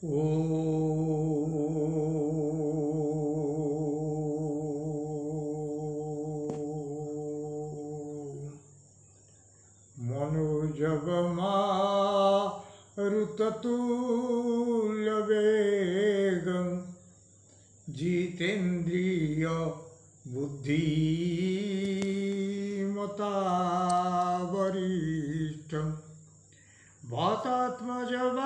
ॐ मनोजवमारुततुल्यवेगं जितेन्द्रिय बुद्धिमतावरिष्ठं वातात्मजवानरयूथमुख्यं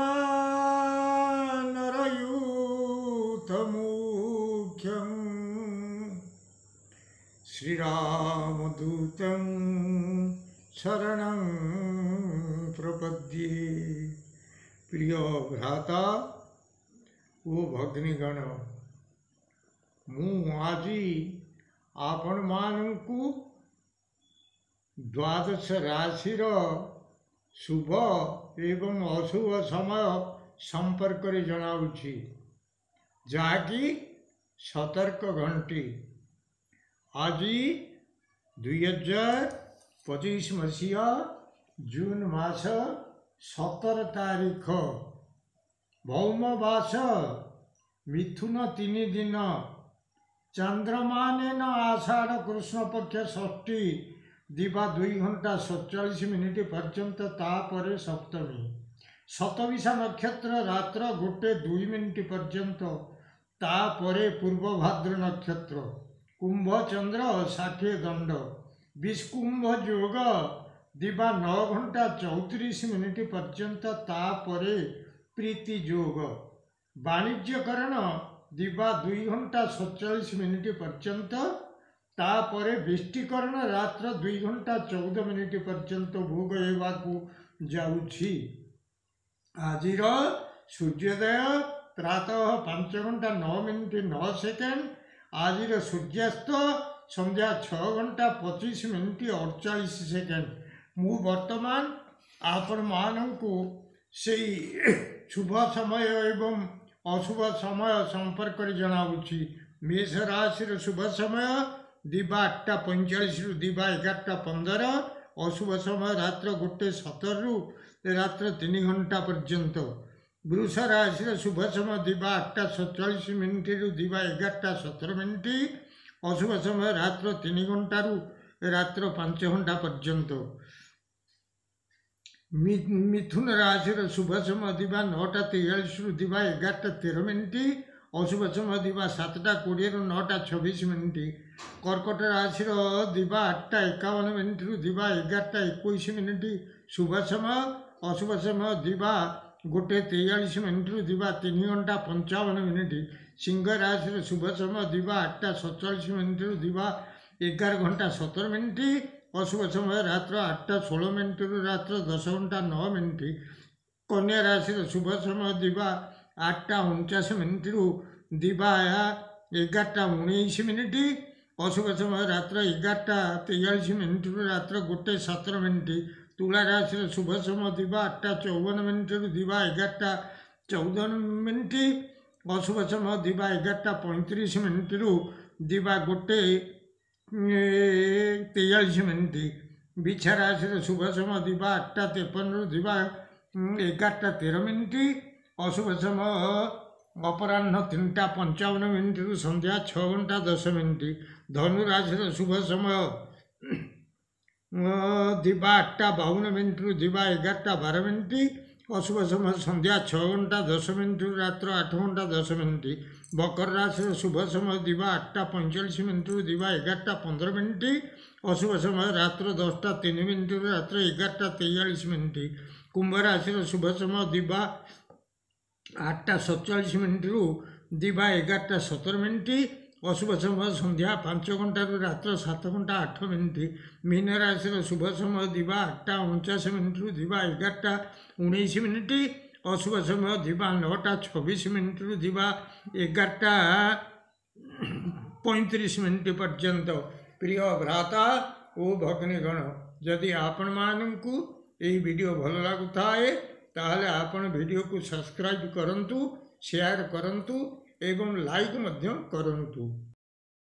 श्रीरामदूतं शरणं प्रपद्ये। प्रिय भ्राता ओ भगिनीगण, मु आजी आपण मानकु द्वादश राशि शुभ एवं अशुभ समय संपर्क रे जनाउछि, जाकि सतर्क घंटी। आज 2025 मसीहा जून मास 17 तारीख, भौमवास मिथुन 3 दिन, चंद्रमान आषाढ़ कृष्ण पक्ष षष्ठी दिवा 2 घंटा 47 मिनिट पर्यंत, तापर सप्तमी शतविशा नक्षत्र रात्र 1:02 मिनिट पर्यंत, तापर पूर्व भाद्र नक्षत्र कुंभ चंद्र 60 दंड, विष्कुंभ योग दिवा 9 घंटा 34 मिनिट पर्यंत, तापर प्रीति योग, वाणिज्यकरण दिवा 2 घंटा 47 मिनिट पर्यंत, तापर विष्टिकरण रात्र 2 घंटा 14 मिनिट पर्यंत भोग हेबाकू जाउछि। आजिर सूर्योदय प्रातः 5 घंटा 9 मिनिट 9 सेकेंड, आजिर सूर्यास्त संध्या 6 घंटा 25 मिनिट 48 सेकेंड। मु वर्तमान आपण मानकु सेई शुभ समय एवं अशुभ समय संपर्क जनाऊँगी। मेष राशि शुभ समय दिवा 8:45 रु दिवा 11:15, अशुभ समय रात्र 1:17 रु रात्र 3 घंटा पर्यंत। वृष राशि शुभ समय दिवा 8:47 मिनिट रु दिवा 11:17 मिनिट, अशुभ समय रात्र 3 घंटा रु रात्र 5 घंटा पर्यंत। मिथुन राशि शुभ समय दिवा 9:43 रु दिवा 11:13 मिनिट, अशुभ समय दिवा 7:20 रु 9:26 मिनिट। कर्कट राशि दिवा 8:51 मिनिट रु दिवा 11:21 मिनिट शुभ समय, अशुभ समय दिवा 1:43 मिनिट रु दिवा 3 घंटा 55 मिनिट। सिंह राशि शुभ समय दिवा 8:47 मिनिट रु दिवा 11 घंटा 17 मिनिट, अशुभ समय रात्र 8:16 मिनिट रु रात्र 10 घंटा 9 मिनिट। कन्या राशि शुभ समय दिवा 8:49 मिनिट रु दिवा 11:19 मिनिट, अशुभ समय रात्र 11:43 मिनिट रु रात्र 1:17 मिनिट। तुला राशि शुभ समय दिवा 8:54 मिनिट रु दिवा 11:14 मिनिट, अशुभ समय दिवा 11:35 मिनिट रु दिवा 1:43 मिनिट। बिछा राशि शुभ समय दिवा 8:53 रु दिवा 11:13 मिनिट, अशुभ समय अपराह्न 3:55 मिनिट रु संध्या 6 घंटा 10 मिनिट। धनु राशि शुभ समय दिवा 8:52 मिनिट रु दिवा 11:12 मिनिट, अशुभ समय संध्या 6 घंटा 10 मिनिट रु रात्र 8 घंटा 10 मिनिट। मकर राशि शुभ समय दिवा 8:45 मिनिट रु दिवा 11:15 मिनिट, अशुभ समय रात्र 10:03 मिनिट रु रात्र 11:43 मिनिट। कुंभ राशि शुभ समय दिवा 8:47 मिनिट रु दिवा 11:17 मिनिट, अशुभ समय संध्या 5 घंटा रु रात्र 7 घंटा 8 मिनिट। मीन राशि शुभ समय दिवा 8:49 मिनिट रु दिवा 11:19 मिनिट, अशुभ समय दिवा 9:26 मिनिट रु दिवा 11:35 मिनिट पर्यंत। प्रिय भ्राता ओ भगिनीगण, जदि आपण मानकु एही वीडियो भल लागुथाए ताहले आपण वीडियो को सब्सक्राइब करंतु, शेयर करंतु एवं लाइक मध्य करंतु।